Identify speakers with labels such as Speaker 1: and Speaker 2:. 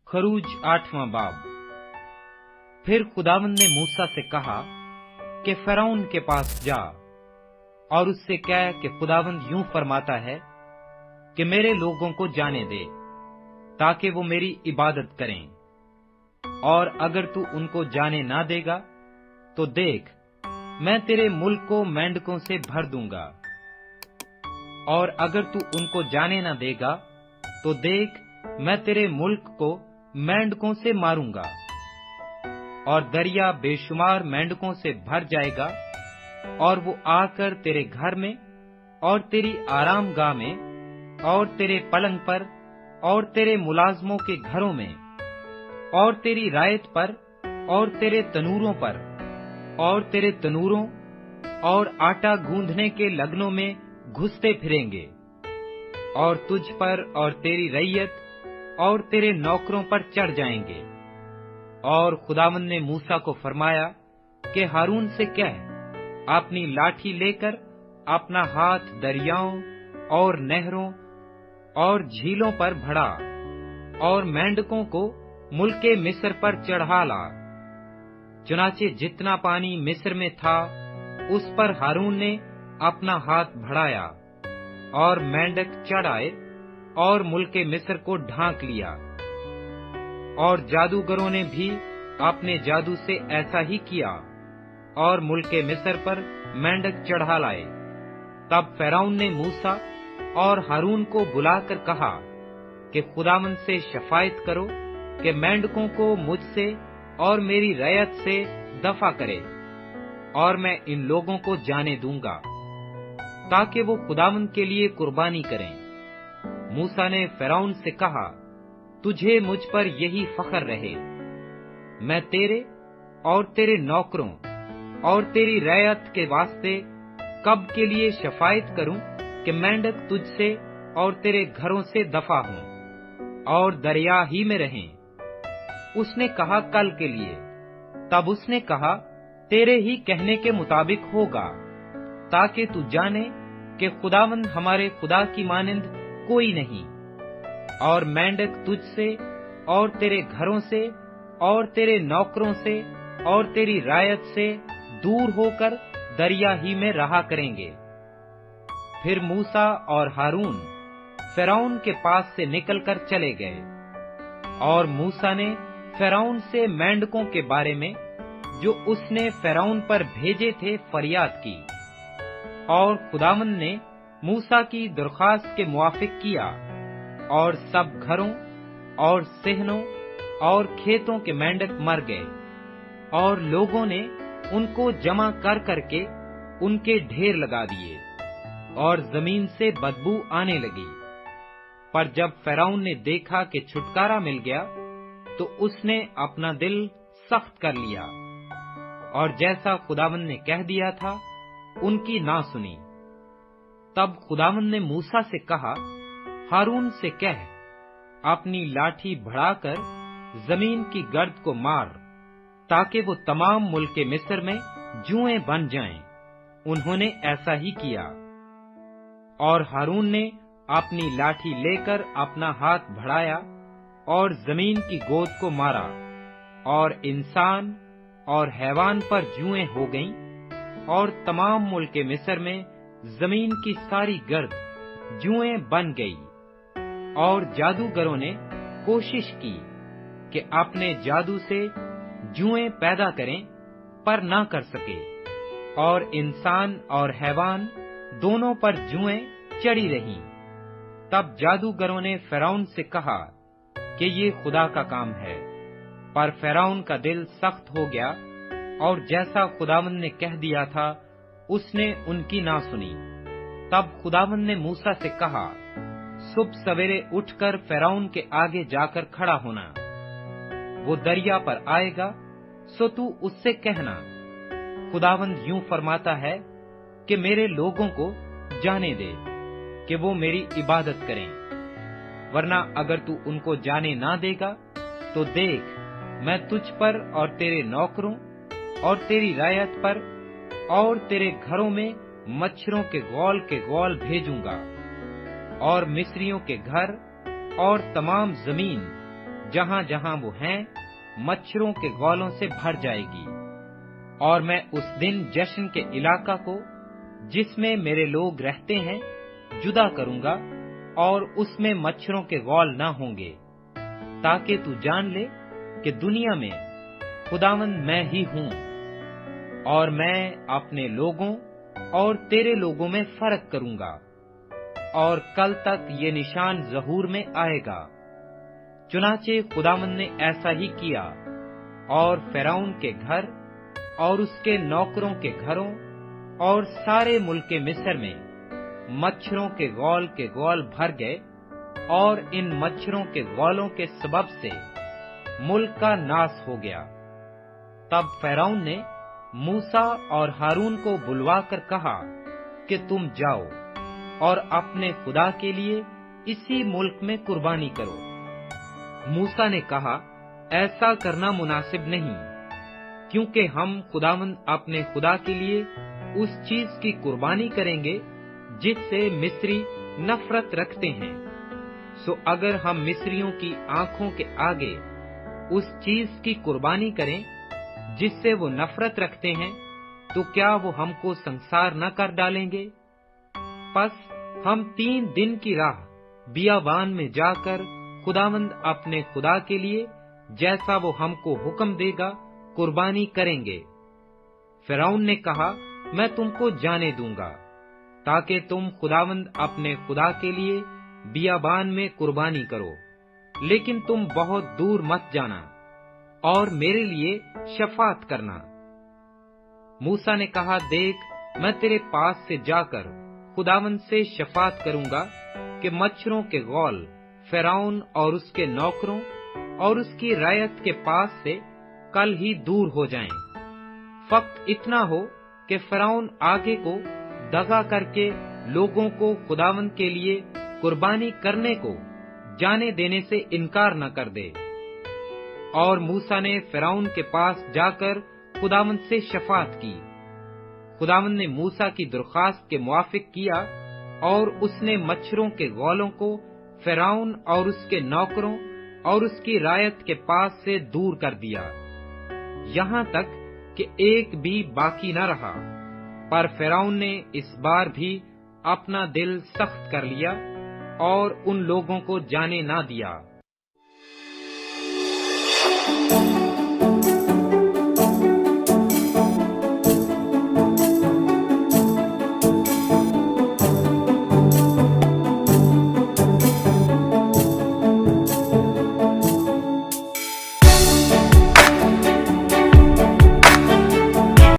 Speaker 1: खरूज 8वां बाब। फिर खुदावंद ने मूसा से कहा कि फिरौन के पास जा और उससे कह कि खुदावंद यूं फरमाता है कि मेरे लोगों को जाने दे ताकि वो मेरी इबादत करें, और अगर तू उनको जाने ना देगा तो देख मैं तेरे मुल्क को मेंढकों से भर दूंगा, और अगर तू उनको जाने ना देगा तो देख मैं तेरे मुल्क को मेंढकों से मारूंगा, और दरिया बेशुमार मेंढकों से भर जाएगा, और वो आकर तेरे घर में और तेरी आरामगाह में और तेरे पलंग पर और तेरे मुलाजमों के घरों में और तेरी रायत पर और तेरे तनूरों पर और तेरे तनूरों और आटा गूंधने के लगनों में घुसते फिरेंगे, और तुझ पर और तेरी रैयत और तेरे नौकरों पर चढ़ जाएंगे। और खुदावंद ने मूसा को फरमाया कि हारून से कह, अपनी लाठी लेकर अपना हाथ दरियाओं और नहरों और झीलों पर बढ़ा और मेंढकों को मुल्के मिस्र पर चढ़ा ला। चुनाचे जितना पानी मिस्र में था उस पर हारून ने अपना हाथ बढ़ाया, और मेंढक चढ़ आए और मुल्के मिस्र को ढांक लिया। और जादूगरों ने भी अपने जादू से ऐसा ही किया, और मुल्के मिस्र पर मेंढक चढ़ा लाए। तब फिरौन ने मूसा और हारून को बुलाकर कहा कि खुदावंद से शफायत करो कि मेंढकों को मुझसे और मेरी रैयत से दफा करे, और मैं इन लोगों को जाने दूंगा ताकि वो खुदावंद के लिए कुर्बानी करें। मूसा ने फिरौन से कहा, तुझे मुझ पर यही फख्र रहे, मैं तेरे और तेरे नौकरों और तेरी रैयत के वास्ते कब के लिए शफायत करूं कि मेंढक तुझसे और तेरे घरों से दफा हों और दरिया ही में रहें। उसने कहा, कल के लिए। तब उसने कहा, तेरे ही कहने के मुताबिक होगा, ताकि तू जाने कि खुदावंद हमारे खुदा की मानिंद कोई नहीं, और मेंढक तुझसे और तेरे घरों से और तेरे नौकरों से और तेरी रायत से दूर होकर दरिया ही में रहा करेंगे। फिर मूसा और हारून फिरौन के पास से निकलकर चले गए, और मूसा ने फिरौन से मेंढकों के बारे में जो उसने फिरौन पर भेजे थे फरियाद की, और खुदावंद ने मूसा की दरख्वास्त के मुआफिक किया, और सब घरों और सेहनों और खेतों के मेंढक मर गए, और लोगों ने उनको जमा कर करके उनके ढेर लगा दिए, और जमीन से बदबू आने लगी। पर जब फिरौन ने देखा कि छुटकारा मिल गया तो उसने अपना दिल सख्त कर लिया, और जैसा खुदावंद ने कह दिया था उनकी ना सुनी। तब खुदावंद ने मूसा से कहा, हारून से कह, अपनी लाठी बढ़ाकर जमीन की गर्द को मार, ताकि वो तमाम मुल्के मिस्र में जुएं बन जाएं। उन्होंने ऐसा ही किया, और हारून ने अपनी लाठी लेकर अपना हाथ बढ़ाया और जमीन की गोद को मारा, और इंसान और हैवान पर जुएं हो गईं, और तमाम मुल्के मिस्र में जमीन की सारी गर्द जुएं बन गई। और जादूगरों ने कोशिश की कि अपने जादू से जुएं पैदा करें, पर ना कर सके, और इंसान और हैवान दोनों पर जुएं चढ़ी रहीं। तब जादूगरों ने फिरौन से कहा कि ये खुदा का काम है, पर फिरौन का दिल सख्त हो गया, और जैसा खुदावंद ने कह दिया था उसने उनकी ना सुनी। तब खुदावंद ने मूसा से कहा, सुबह सवेरे उठकर फिरौन के आगे जाकर खड़ा होना। वो दरिया पर आएगा, सो तू उससे कहना, खुदावंद यूं फरमाता है कि मेरे लोगों को जाने दे कि वो मेरी इबादत करें, वरना अगर तू उनको जाने ना देगा तो देख मैं तुझ पर और तेरे नौकरों और तेरी रायत पर और तेरे घरों में मच्छरों के गौल भेजूंगा, और मिस्रियों के घर और तमाम जमीन جہاں جہاں وہ ہیں مچھروں کے گولوں سے بھر جائے گی۔ اور میں اس دن جشن کے علاقہ کو جس میں میرے لوگ رہتے ہیں جدا کروں گا، اور اس میں مچھروں کے غول نہ ہوں گے، تاکہ تو جان لے کہ دنیا میں خداوند میں ہی ہوں، اور میں اپنے لوگوں اور تیرے لوگوں میں فرق کروں گا، اور کل تک یہ نشان ظہور میں آئے گا۔ چنانچہ خداوند نے ایسا ہی کیا، اور فرعون کے گھر اور اس کے نوکروں کے گھروں اور سارے ملک مصر میں مچھروں کے غول بھر گئے، اور ان مچھروں کے غولوں کے سبب سے ملک کا ناس ہو گیا۔ تب فرعون نے موسیٰ اور ہارون کو بلوا کر کہا کہ تم جاؤ اور اپنے خدا کے لیے اسی ملک میں قربانی کرو۔ موسیٰ نے کہا، ایسا کرنا مناسب نہیں، کیونکہ ہم خداوند اپنے خدا کے لیے اس چیز کی قربانی کریں گے جس سے مصری نفرت رکھتے ہیں۔ سو اگر ہم مصریوں کی آنکھوں کے آگے اس چیز کی قربانی کریں جس سے وہ نفرت رکھتے ہیں، تو کیا وہ ہم کو سنسار نہ کر ڈالیں گے؟ پس ہم 3 دن کی راہ بیابان میں جا کر خداوند اپنے خدا کے لیے جیسا وہ ہم کو حکم دے گا قربانی کریں گے۔ فرعون نے کہا، میں تم کو جانے دوں گا، تاکہ تم خداوند اپنے خدا کے لیے بیابان میں قربانی کرو، لیکن تم بہت دور مت جانا اور میرے لیے شفاعت کرنا۔ موسیٰ نے کہا، دیکھ، میں تیرے پاس سے جا کر خداوند سے شفاعت کروں گا کہ مچھروں کے غول فرعون اور اس کے نوکروں اور اس کی رعیت کے پاس سے کل ہی دور ہو جائیں۔ فقط اتنا ہو کہ فرعون آگے کو دغا کر کے لوگوں کو خداوند کے لیے قربانی کرنے کو جانے دینے سے انکار نہ کر دے۔ اور موسیٰ نے فرعون کے پاس جا کر خداوند سے شفاعت کی۔ خداوند نے موسیٰ کی درخواست کے موافق کیا، اور اس نے مچھروں کے غولوں کو فرعون اور اس کے نوکروں اور اس کی رعیت کے پاس سے دور کر دیا، یہاں تک کہ ایک بھی باقی نہ رہا۔ پر فرعون نے اس بار بھی اپنا دل سخت کر لیا اور ان لوگوں کو جانے نہ دیا۔